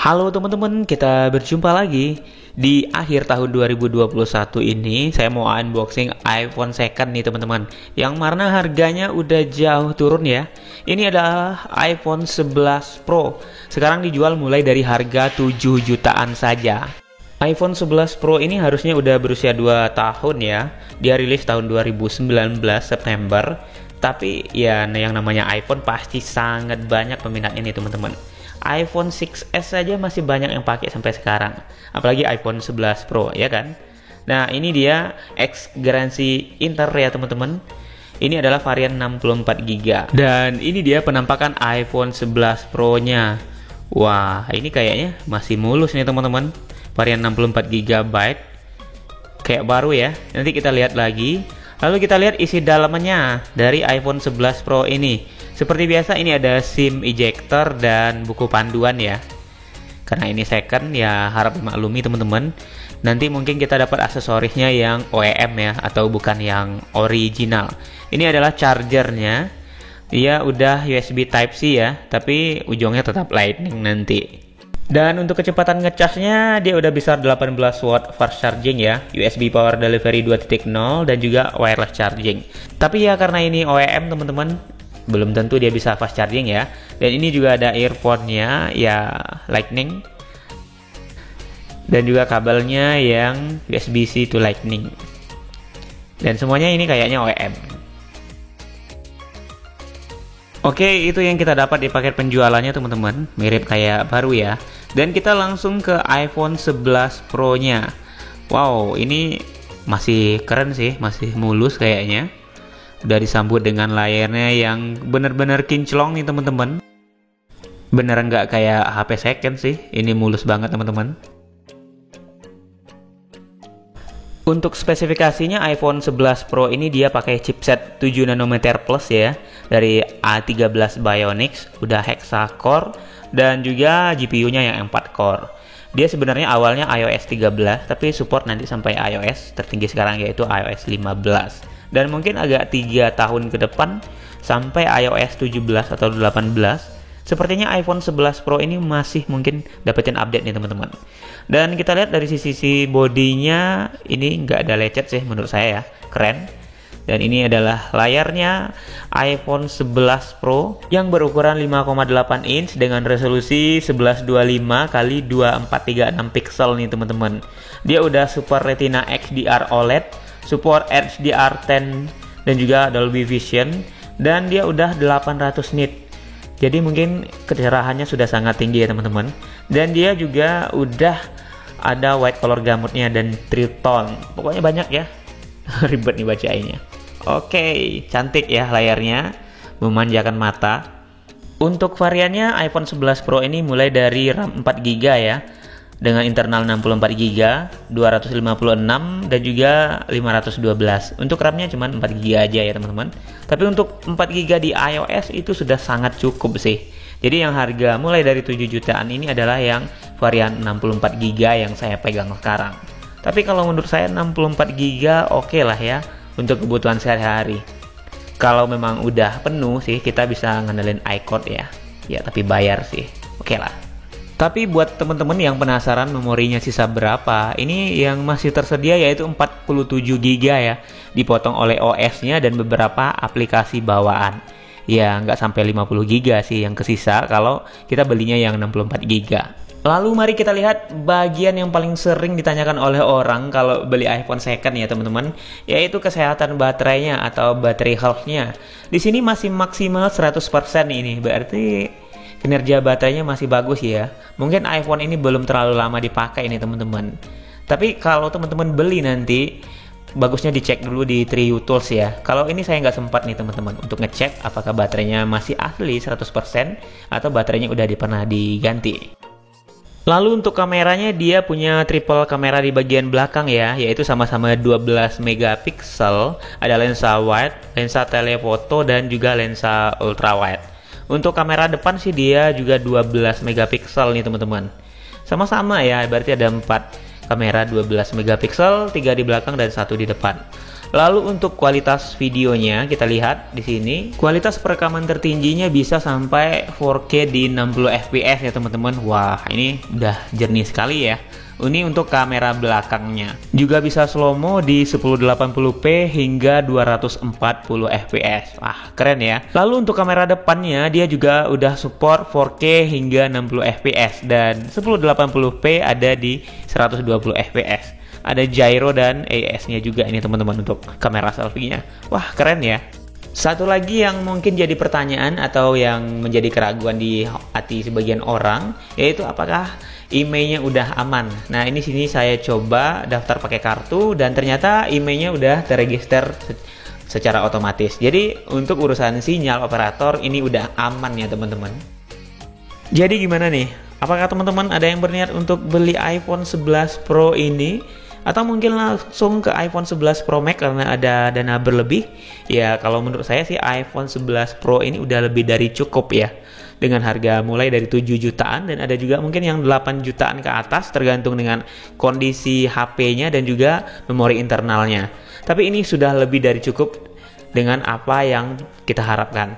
Halo teman-teman, kita berjumpa lagi. Di akhir tahun 2021 ini saya mau unboxing iPhone second nih teman-teman, yang mana harganya udah jauh turun ya. Ini adalah iPhone 11 Pro. Sekarang dijual mulai dari harga 7 jutaan saja. iPhone 11 Pro ini harusnya udah berusia 2 tahun ya. Dia rilis tahun 2019 September. Tapi ya yang namanya iPhone pasti sangat banyak peminatnya nih teman-teman. iPhone 6s saja masih banyak yang pakai sampai sekarang, apalagi iPhone 11 Pro ya kan. Nah ini dia X garansi Inter ya teman-teman. Ini adalah varian 64GB dan ini dia penampakan iPhone 11 Pro nya. Wah ini kayaknya masih mulus nih teman-teman, varian 64GB kayak baru ya. Nanti kita lihat lagi. Lalu kita lihat isi dalamannya dari iPhone 11 Pro ini. Seperti biasa ini ada SIM ejector dan buku panduan ya. Karena ini second ya harap dimaklumi teman-teman. Nanti mungkin kita dapat aksesorisnya yang OEM ya, atau bukan yang original. Ini adalah chargernya. Dia udah USB Type-C ya, tapi ujungnya tetap Lightning nanti. Dan untuk kecepatan ngecasnya dia udah bisa 18 watt fast charging ya, USB Power Delivery 2.0 dan juga wireless charging. Tapi ya karena ini OEM teman-teman, belum tentu dia bisa fast charging ya. Dan ini juga ada earphone-nya ya Lightning. Dan juga kabelnya yang USB-C to Lightning. Dan semuanya ini kayaknya OEM. Oke, itu yang kita dapat di paket penjualannya teman-teman. Mirip kayak baru ya. Dan kita langsung ke iPhone 11 Pro-nya. Wow, ini masih keren sih, masih mulus kayaknya. Udah disambut dengan layarnya yang bener-bener kinclong nih teman-teman. Beneran nggak kayak HP second sih, ini mulus banget teman-teman. Untuk spesifikasinya iPhone 11 Pro ini dia pakai chipset 7 nanometer plus ya, dari A13 Bionics, udah hexa core dan juga GPU-nya yang 4 core. Dia sebenarnya awalnya iOS 13 tapi support nanti sampai iOS tertinggi sekarang yaitu iOS 15. Dan mungkin agak 3 tahun ke depan sampai iOS 17 atau 18. Sepertinya iPhone 11 Pro ini masih mungkin dapetin update nih teman-teman. Dan kita lihat dari sisi bodinya ini nggak ada lecet sih menurut saya ya, keren. Dan ini adalah layarnya iPhone 11 Pro yang berukuran 5,8 inch dengan resolusi 1125 x 2436 pixel nih teman-teman. Dia udah support Retina XDR OLED, support HDR10 dan juga Dolby Vision, dan dia udah 800 nit. Jadi mungkin kecerahannya sudah sangat tinggi ya teman-teman. Dan dia juga udah ada white color gamutnya dan tritone. Pokoknya banyak ya. Ribet nih bacainnya. Oke, cantik ya layarnya, memanjakan mata. Untuk variannya iPhone 11 Pro ini mulai dari RAM 4GB ya, dengan internal 64GB, 256 dan juga 512. Untuk RAM-nya cuma 4GB aja ya teman-teman. Tapi untuk 4GB di iOS itu sudah sangat cukup sih. Jadi yang harga mulai dari 7 jutaan ini adalah yang varian 64GB yang saya pegang sekarang. Tapi kalau menurut saya 64GB oke lah ya untuk kebutuhan sehari-hari. Kalau memang udah penuh sih kita bisa ngandelin iCloud ya. Ya tapi bayar sih. Oke lah. Tapi buat teman-teman yang penasaran memorinya sisa berapa, ini yang masih tersedia yaitu 47GB ya, dipotong oleh OS-nya dan beberapa aplikasi bawaan. Ya nggak sampai 50GB sih yang kesisa kalau kita belinya yang 64GB. Lalu mari kita lihat bagian yang paling sering ditanyakan oleh orang kalau beli iPhone second ya teman-teman, yaitu kesehatan baterainya atau battery health-nya. Di sini masih maksimal 100% ini, berarti kinerja baterainya masih bagus ya. Mungkin iPhone ini belum terlalu lama dipakai nih teman-teman. Tapi kalau teman-teman beli nanti, bagusnya dicek dulu di Triu Tools ya. Kalau ini saya nggak sempat nih teman-teman untuk ngecek apakah baterainya masih asli 100% atau baterainya udah pernah diganti. Lalu untuk kameranya dia punya triple kamera di bagian belakang ya, yaitu sama-sama 12 megapiksel. Ada lensa wide, lensa telephoto dan juga lensa ultrawide. Untuk kamera depan sih dia juga 12 megapiksel nih teman-teman. Sama-sama ya, berarti ada 4 kamera 12 megapiksel, 3 di belakang dan 1 di depan. Lalu untuk kualitas videonya kita lihat di sini, kualitas perekaman tertingginya bisa sampai 4K di 60 fps ya teman-teman. Wah, ini udah jernih sekali ya. Ini untuk kamera belakangnya. Juga bisa slow-mo di 1080p hingga 240 fps. Wah, keren ya. Lalu untuk kamera depannya dia juga udah support 4K hingga 60 fps dan 1080p ada di 120 fps. Ada gyro dan AES-nya juga ini teman-teman untuk kamera selfie-nya. Wah, keren ya. Satu lagi yang mungkin jadi pertanyaan atau yang menjadi keraguan di hati sebagian orang, yaitu apakah emailnya udah aman. Nah, ini sini saya coba daftar pakai kartu dan ternyata emailnya udah terregister secara otomatis. Jadi untuk urusan sinyal operator ini udah aman ya teman-teman. Jadi gimana nih? Apakah teman-teman ada yang berniat untuk beli iPhone 11 Pro ini? Atau mungkin langsung ke iPhone 11 Pro Max karena ada dana berlebih? Ya, kalau menurut saya sih iPhone 11 Pro ini udah lebih dari cukup ya. Dengan harga mulai dari 7 jutaan dan ada juga mungkin yang 8 jutaan ke atas tergantung dengan kondisi HP-nya dan juga memori internalnya. Tapi ini sudah lebih dari cukup dengan apa yang kita harapkan.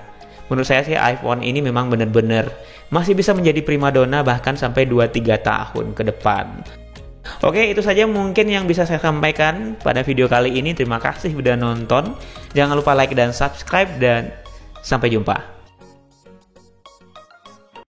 Menurut saya sih iPhone ini memang benar-benar masih bisa menjadi primadona bahkan sampai 2-3 tahun ke depan. Oke, itu saja mungkin yang bisa saya sampaikan pada video kali ini. Terima kasih sudah nonton. Jangan lupa like dan subscribe dan sampai jumpa.